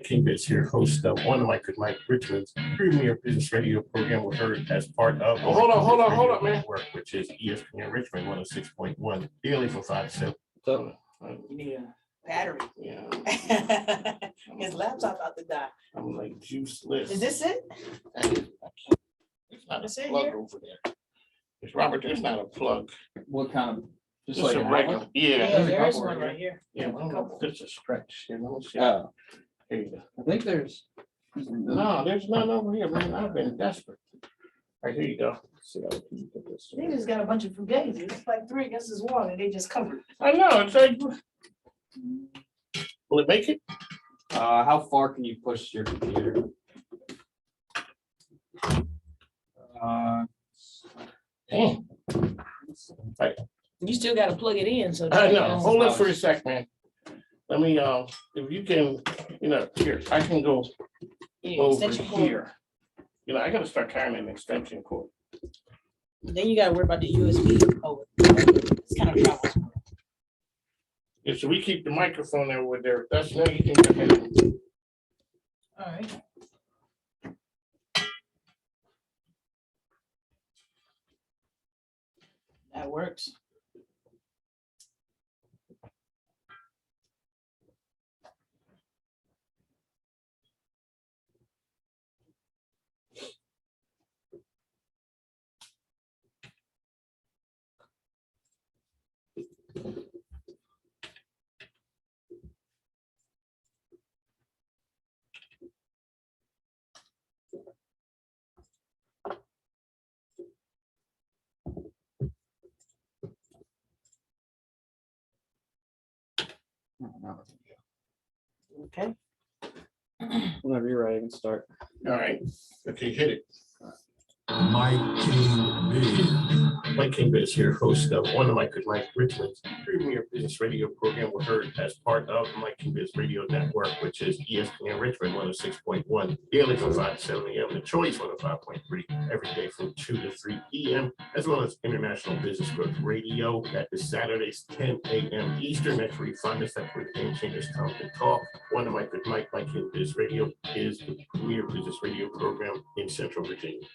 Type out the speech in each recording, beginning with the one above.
King Biz here, host of One Mike with Mike Richmond's premier business radio program. We're heard as part of hold on, man. Network, which is ESPN Richmond 106.1 daily from 5 to 7. So you need a battery. Yeah, His laptop about to die. I'm like juiceless. Is this it? It's not Is a it plug here? over there. It's Robert. There's not a plug. What kind of, just Just like a a regular. regular? Yeah. Yeah, there's a there is couple one right right here. Yeah, well, it's a stretch. You know. See, Oh, here you go. I think there's. No, there's none over here, man. I've been desperate. All right, here you go. Let's see how we can get this. They just got a bunch of fugazis. It's like 3 against this wall and they just covered. I know. It's like, will it make it? How far can you push your computer? Damn. You still gotta plug it in, so. I know. Hold it for a sec, man. Let me, if you can, here, I can go Yeah, over extension cord. here. I gotta start carrying an extension cord. Then you gotta worry about the USB. Oh, it's kind of travels. Yeah, so we keep the microphone over there. That's no, you can go ahead. All right. That works. Okay. Whenever you're ready, you can start. All right. Okay, hit it. Mike King Biz. Mike King Biz here, host of One Mike with Mike Richmond's premier business radio program. We're heard as part of the Mike King Biz Radio Network, which is ESPN Richmond 106.1 daily from 5 to 7 a.m. The Choice 105.3 every day from 2 to 3 p.m. as well as International Business Growth Radio. That is Saturdays 10 a.m. Eastern. That's where you find us. That's where the Game Changers come to talk. One Mike with Mike King Biz Radio is the premier business radio program in Central Virginia.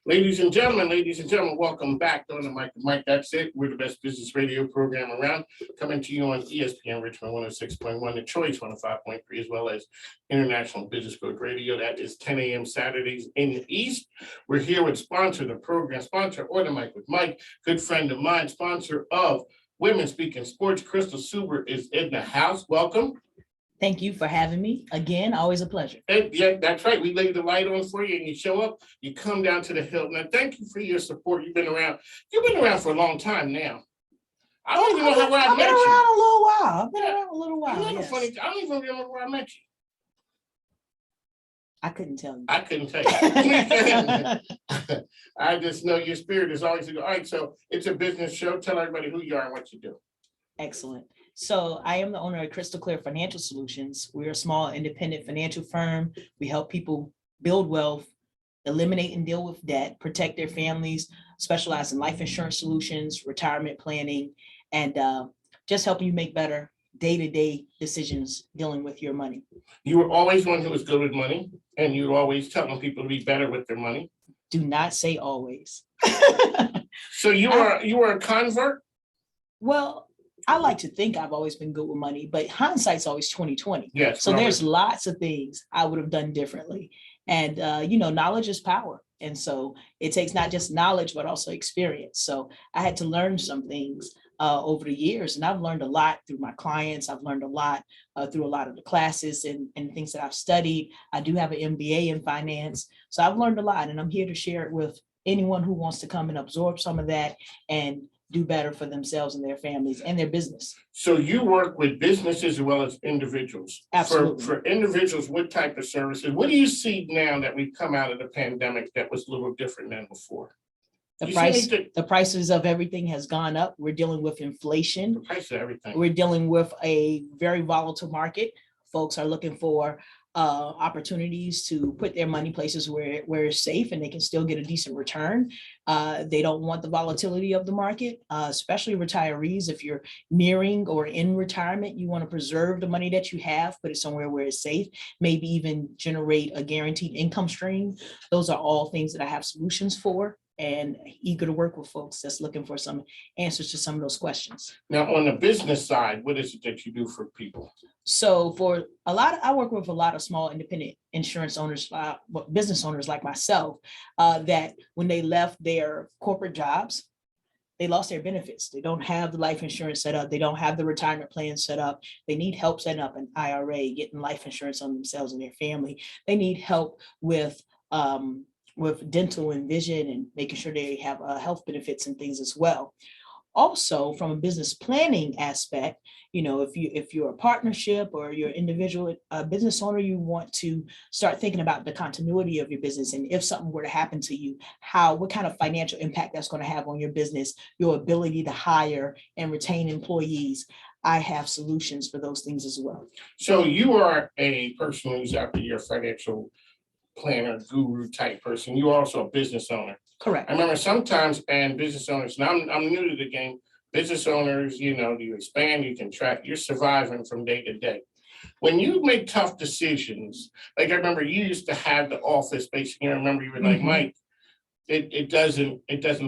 Ladies and gentlemen, welcome back on the Mike. That's it. We're the best business radio program around, coming to you on ESPN Richmond 106.1, The Choice 105.3, as well as International Business Growth Radio. That is 10 a.m. Saturdays in the East. We're here with sponsor the program, sponsor Order Mike with Mike, good friend of mine, sponsor of Women Speaking Sports. Crystal Suber is in the house. Welcome. Thank you for having me again. Always a pleasure. And yeah, that's right. We lay the light on for you and you show up, you come down to the hill. Now, thank you for your support. You've been around for a long time now. I don't even know where I I've met been you. around a little while. I've been around a little You while. know the Yes. funny, I don't even remember where I met you. I couldn't tell you. I couldn't tell you. I just know your spirit is always good. All right, so it's a business show. Tell everybody who you are and what you do. Excellent. So I am the owner of Crystal Clear Financial Solutions. We're a small independent financial firm. We help people build wealth, eliminate and deal with debt, protect their families, specialize in life insurance solutions, retirement planning, and just helping you make better day-to-day decisions dealing with your money. You were always one who was good with money, and you were always telling people to be better with their money. Do not say always. So you were a convert? Well, I like to think I've always been good with money, but hindsight's always 20/20. Yes. So there's lots of things I would have done differently. And, knowledge is power. And so it takes not just knowledge, but also experience. So I had to learn some things over the years, and I've learned a lot through my clients. I've learned a lot through a lot of the classes and things that I've studied. I do have an MBA in finance. So I've learned a lot, and I'm here to share it with anyone who wants to come and absorb some of that and do better for themselves and their families and their business. So you work with businesses as well as individuals. Absolutely. For individuals, what type of services? What do you see now that we've come out of the pandemic that was a little different than before? The prices of everything has gone up. We're dealing with The inflation. price of everything. We're dealing with a very volatile market. Folks are looking for opportunities to put their money places where it's safe and they can still get a decent return. They don't want the volatility of the market, especially retirees. If you're nearing or in retirement, you want to preserve the money that you have, put it somewhere where it's safe, maybe even generate a guaranteed income stream. Those are all things that I have solutions for, and eager to work with folks that's looking for some answers to some of those questions. Now, on the business side, what is it that you do for people? So for I work with a lot of small independent insurance owners, business owners like myself, that when they left their corporate jobs, they lost their benefits. They don't have the life insurance set up. They don't have the retirement plan set up. They need help setting up an IRA, getting life insurance on themselves and their family. They need help with dental and vision and making sure they have health benefits and things as well. Also, from a business planning aspect, if you're a partnership or you're an individual business owner, you want to start thinking about the continuity of your business. And if something were to happen to you, what kind of financial impact that's going to have on your business, your ability to hire and retain employees. I have solutions for those things as well. So you are a person who's after your financial planner, guru type person. You're also a business owner. Correct. I remember sometimes, and business owners, and I'm new to the game, business owners, you expand, you contract, you're surviving from day to day. When you make tough decisions, like I remember you used to have the office space here. I remember you were like, Mike, it doesn't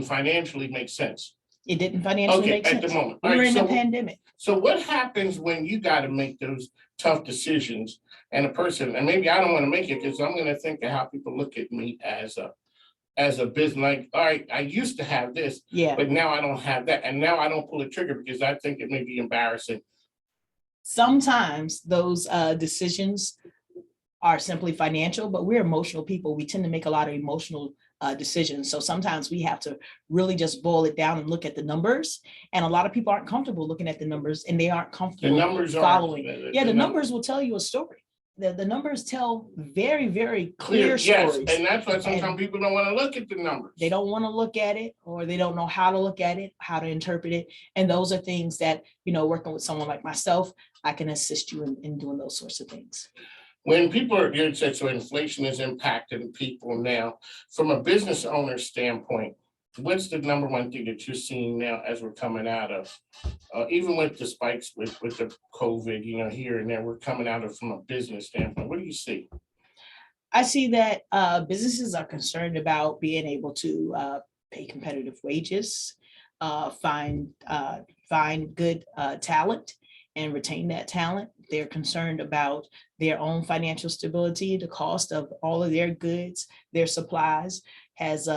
financially make sense. It didn't financially make sense. At the moment. We were in the pandemic. So what happens when you got to make those tough decisions and a person, and maybe I don't want to make it because I'm going to think of how people look at me as a business, like, all right, I used to have this, but now I don't have that. And now I don't pull the trigger because I think it may be embarrassing. Sometimes those decisions are simply financial, but we're emotional people. We tend to make a lot of emotional decisions. So sometimes we have to really just boil it down and look at the numbers. And a lot of people aren't comfortable looking at the numbers, and they aren't comfortable following. The numbers will tell you a story. The numbers tell very, very clear stories. Yes, and that's why sometimes people don't want to look at the numbers. They don't want to look at it, or they don't know how to look at it, how to interpret it. And those are things that, working with someone like myself, I can assist you in doing those sorts of things. When people are, you said, so inflation is impacting people now, from a business owner standpoint, what's the number one thing that you're seeing now as we're coming out of, even with the spikes with the COVID, here and there, we're coming out of from a business standpoint. What do you see? I see that businesses are concerned about being able to pay competitive wages, find good talent and retain that talent. They're concerned about their own financial stability. The cost of all of their goods, their supplies has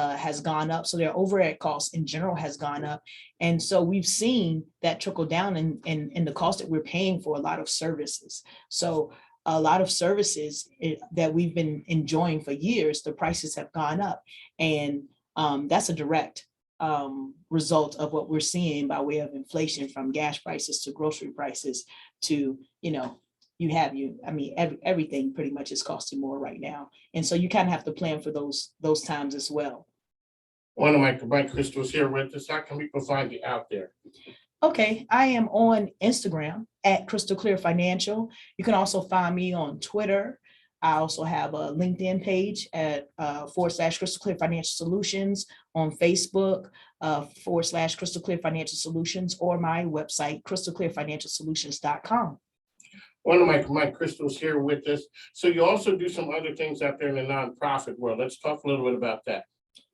gone up. So their overhead costs in general has gone up. And so we've seen that trickle down in the cost that we're paying for a lot of services. So a lot of services that we've been enjoying for years, the prices have gone up. And that's a direct result of what we're seeing by way of inflation, from gas prices to grocery prices to, everything pretty much is costing more right now. And so you kind of have to plan for those times as well. One of my Crystal's here with us. How can people find you out there? Okay, I am on Instagram at Crystal Clear Financial. You can also find me on Twitter. I also have a LinkedIn page at / Crystal Clear Financial Solutions, on Facebook / Crystal Clear Financial Solutions, or my website, crystalclearfinancialsolutions.com. One of my Crystal's here with us. So you also do some other things out there in the nonprofit world. Let's talk a little bit about that.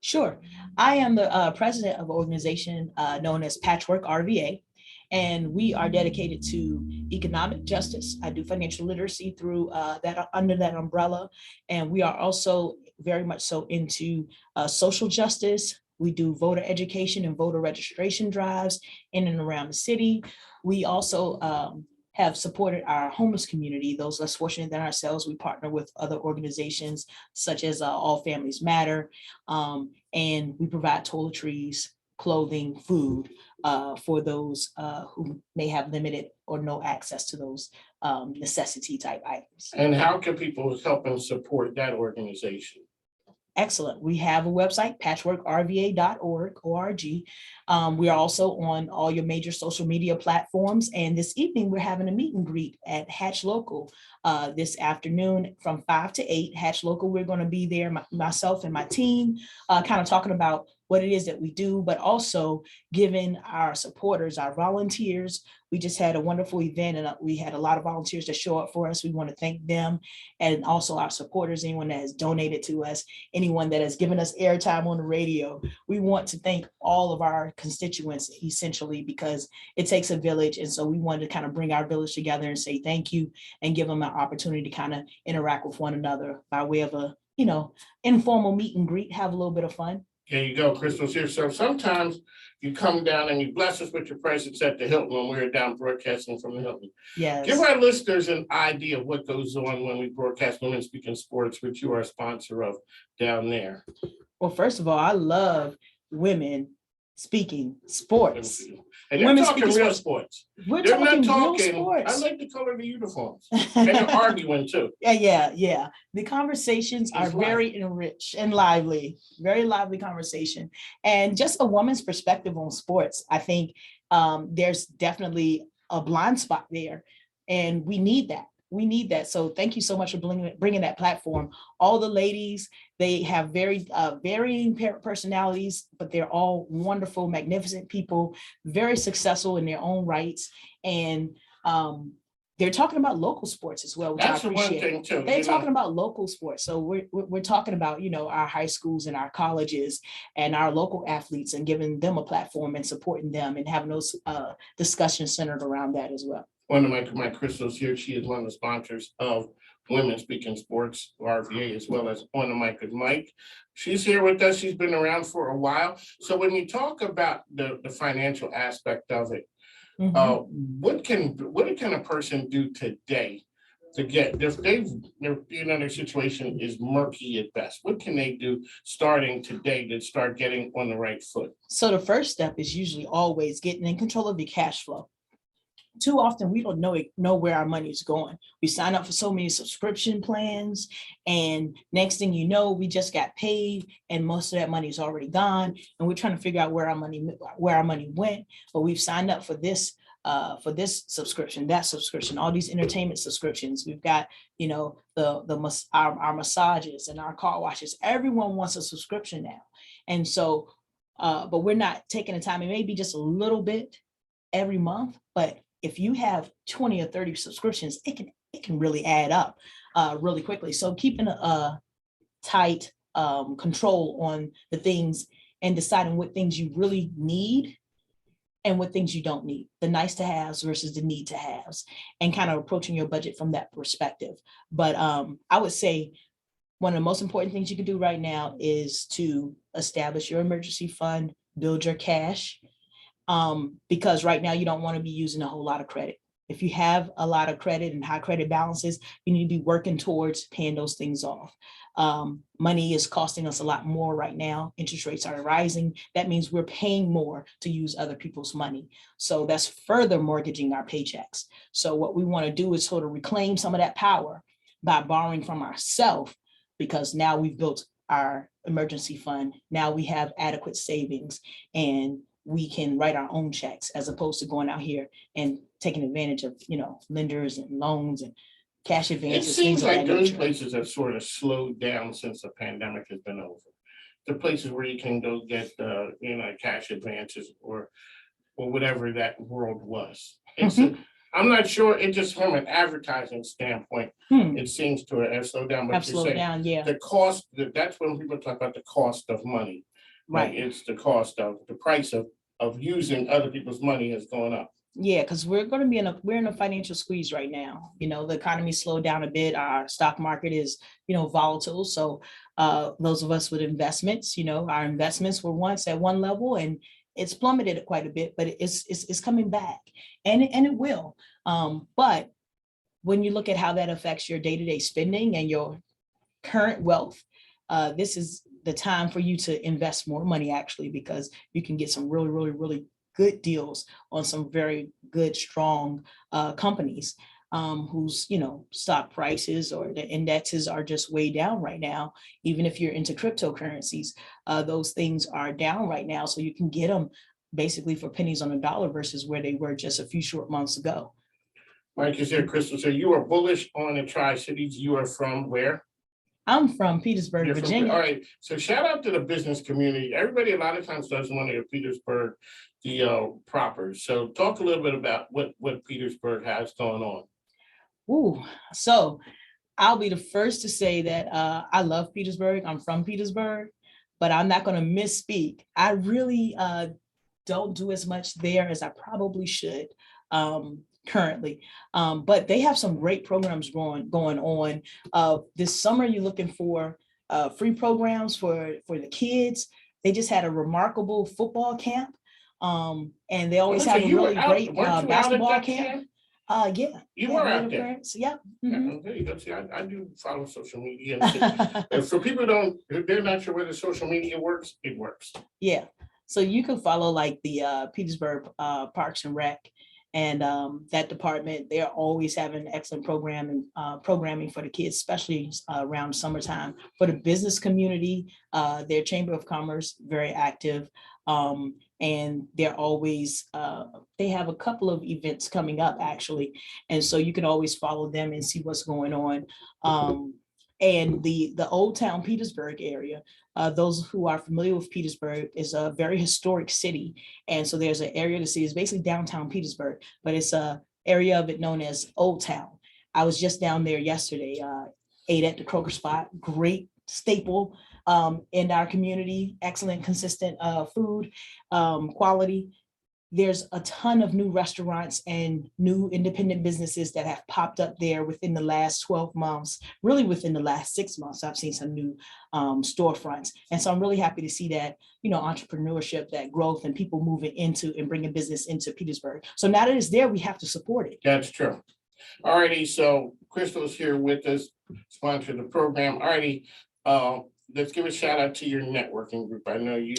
Sure. I am the president of an organization known as Patchwork RVA, and we are dedicated to economic justice. I do financial literacy through under that umbrella, and we are also very much so into social justice. We do voter education and voter registration drives in and around the city. We also have supported our homeless community, those less fortunate than ourselves. We partner with other organizations such as All Families Matter, and we provide toiletries, clothing, food for those who may have limited or no access to those necessity type items. And how can people help and support that organization? Excellent. We have a website, patchworkrva.org. We are also on all your major social media platforms. And this evening, we're having a meet and greet at Hatch Local this afternoon from 5 to 8. Hatch Local, we're going to be there, myself and my team, kind of talking about what it is that we do, but also giving our supporters, our volunteers. We just had a wonderful event and we had a lot of volunteers that show up for us. We want to thank them and also our supporters, anyone that has donated to us, anyone that has given us airtime on the radio. We want to thank all of our constituents essentially because it takes a village. And so we wanted to kind of bring our village together and say thank you and give them an opportunity to kind of interact with one another by way of a, informal meet and greet, have a little bit of fun. There you go, Crystal's here. So sometimes you come down and you bless us with your presence at the Hilton when we're down broadcasting from the Hilton. Yes. Give our listeners an idea of what goes on when we broadcast Women Speaking Sports, which you are a sponsor of down there. Well, first of all, I love women speaking sports. And they're Women talking speaking real sports. sports. We're They're talking not real talking, sports. I like the color of the uniforms. And they're arguing too. Yeah. The conversations are It's very enriched and lively, very lively conversation. And just a woman's perspective on sports. I think there's definitely a blind spot there and we need that. So thank you so much for bringing that platform. All the ladies, they have very varying personalities, but they're all wonderful, magnificent people, very successful in their own rights. And they're talking about local sports as well, which That's I the one appreciate. thing too. They're talking about local sports. So we're talking about, our high schools and our colleges and our local athletes and giving them a platform and supporting them and having those discussions centered around that as well. One of my Crystal's here. She is one of the sponsors of Women Speaking Sports, RVA, as well as On the Mic with Mike. She's here with us. She's been around for a while. So when you talk about the financial aspect of it, what can a person do today to get if their situation is murky at best? What can they do starting today to start getting on the right foot? So the first step is usually always getting in control of your cash flow. Too often we don't know where our money is going. We sign up for so many subscription plans and next thing you know, we just got paid and most of that money is already gone. And we're trying to figure out where our money went, but we've signed up for this subscription, that subscription, all these entertainment subscriptions. We've got, our massages and our car washes. Everyone wants a subscription now. And so, but we're not taking the time. It may be just a little bit every month, but if you have 20 or 30 subscriptions, it can really add up really quickly. So keeping a tight control on the things and deciding what things you really need and what things you don't need, the nice to haves versus the need to haves, and kind of approaching your budget from that perspective. But I would say one of the most important things you can do right now is to establish your emergency fund, build your cash, because right now you don't want to be using a whole lot of credit. If you have a lot of credit and high credit balances, you need to be working towards paying those things off. Money is costing us a lot more right now. Interest rates are rising. That means we're paying more to use other people's money. So that's further mortgaging our paychecks. So what we want to do is sort of reclaim some of that power by borrowing from ourselves, because now we've built our emergency fund. Now we have adequate savings and we can write our own checks as opposed to going out here and taking advantage of, lenders and loans and cash It advances. seems things of like that those nature. places have sort of slowed down since the pandemic has been over. The places where you can go get, cash advances or whatever that world was. I'm not sure, it just from an advertising standpoint, it seems to have slowed down. But Have you're slowed saying down, yeah. the cost, that's when people talk about the cost of money. Like Right. it's the cost of, the price of using other people's money has gone up. Yeah, because we're going to be we're in a financial squeeze right now. The economy slowed down a bit. Our stock market is, volatile. So those of us with investments, our investments were once at one level and it's plummeted quite a bit, but it's coming back and it will. But when you look at how that affects your day-to-day spending and your current wealth, this is the time for you to invest more money actually, because you can get some really, really, really good deals on some very good, strong companies. whose, stock prices or the indexes are just way down right now. Even if you're into cryptocurrencies, those things are down right now. So you can get them basically for pennies on a dollar versus where they were just a few short months ago. Mike is here, Crystal. So you are bullish on the Tri-Cities. You are from where? I'm from Petersburg, You're from- Virginia. All right, so shout out to the business community. Everybody a lot of times doesn't want to hear Petersburg, the proper. So talk a little bit about what Petersburg has going on. Ooh, so I'll be the first to say that I love Petersburg. I'm from Petersburg, but I'm not going to misspeak. I really don't do as much there as I probably should currently. But they have some great programs going on. This summer, you're looking for free programs for the kids. They just had a remarkable football camp. And they always So have a you were really out- great weren't you out at basketball that camp. Yeah. You yeah, were my out little there. parents, yeah. Yeah, Mhm. there you go. See, I do follow social media. And for people who don't, if they're not sure whether social media works, it works. Yeah, so you can follow like the Petersburg Parks and Rec and that department. They're always having excellent programming for the kids, especially around summertime. For the business community, their Chamber of Commerce, very active. And they're always, they have a couple of events coming up actually. And so you can always follow them and see what's going on. And the Old Town Petersburg area, those who are familiar with Petersburg, is a very historic city. And so there's an area of the city, it's basically downtown Petersburg, but it's a area of it known as Old Town. I was just down there yesterday, ate at the Kroger spot, great staple in our community, excellent, consistent food quality. There's a ton of new restaurants and new independent businesses that have popped up there within the last 12 months, really within the last 6 months. I've seen some new storefronts. And so I'm really happy to see that, entrepreneurship, that growth, and people moving into and bringing business into Petersburg. So now that it's there, we have to support it. That's true. All righty, so Crystal's here with us, sponsor the program. All righty, let's give a shout out to your networking group. I know you.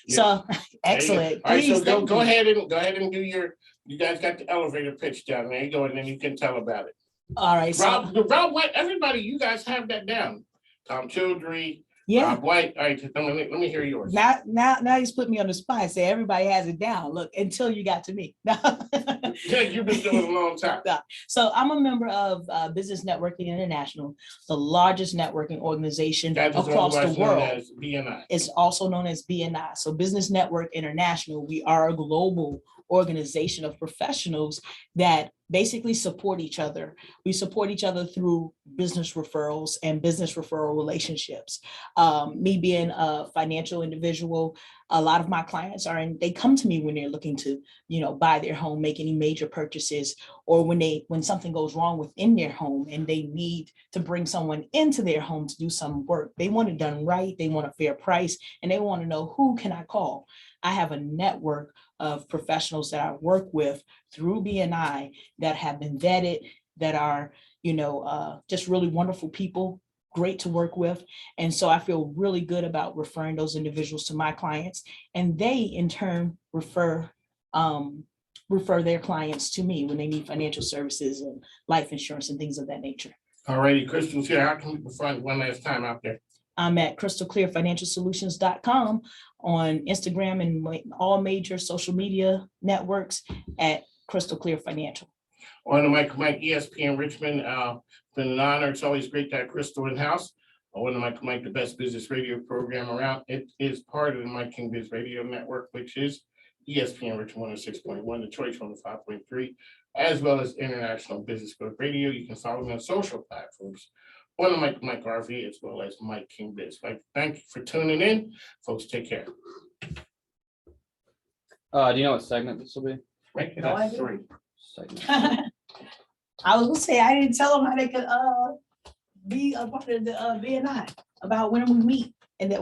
So excellent. All right, so Please, thank go you. ahead and do you guys got the elevator pitch down. There you go, and then you can tell about it. All right. So Rob White, everybody, you guys have that down. Tom Childry, yeah. Rob White. All right, let me hear yours. Now he's put me on the spot and say everybody has it down. Look, until you got to me. Yeah, you've been doing it a long time. So I'm a member of Business Networking International, the largest networking organization That is across the otherwise known world. as BNI. It's also known as BNI. So Business Network International, we are a global organization of professionals that basically support each other. We support each other through business referrals and business referral relationships. Me being a financial individual, a lot of my clients they come to me when they're looking to, buy their home, make any major purchases, or when something goes wrong within their home and they need to bring someone into their home to do some work. They want it done right. They want a fair price, and they want to know, who can I call? I have a network of professionals that I work with through BNI that have been vetted, that are, just really wonderful people, great to work with. And so I feel really good about referring those individuals to my clients, and they in turn refer their clients to me when they need financial services and life insurance and things of that nature. All righty, Crystal's here. How can people find one last time out there? I'm at crystalclearfinancialsolutions.com, on Instagram and all major social media networks at Crystal Clear Financial. On the mic, Mike, ESPN Richmond. Been an honor. It's always great to have Crystal in house. On the mic, Mike, the best business radio program around. It is part of the Mike King Biz Radio Network, which is ESPN Richmond 106.1, Detroit 105.3, as well as International Business Growth Radio. You can follow me on social platforms. On the mic, Mike RV, as well as Mike King Biz. Mike, thank you for tuning in. Folks, take care. Do you know what segment this will be? Right, No that's idea. 3. Segment. I was gonna say, I didn't tell them how they could be a part of the BNI, about when we meet and that we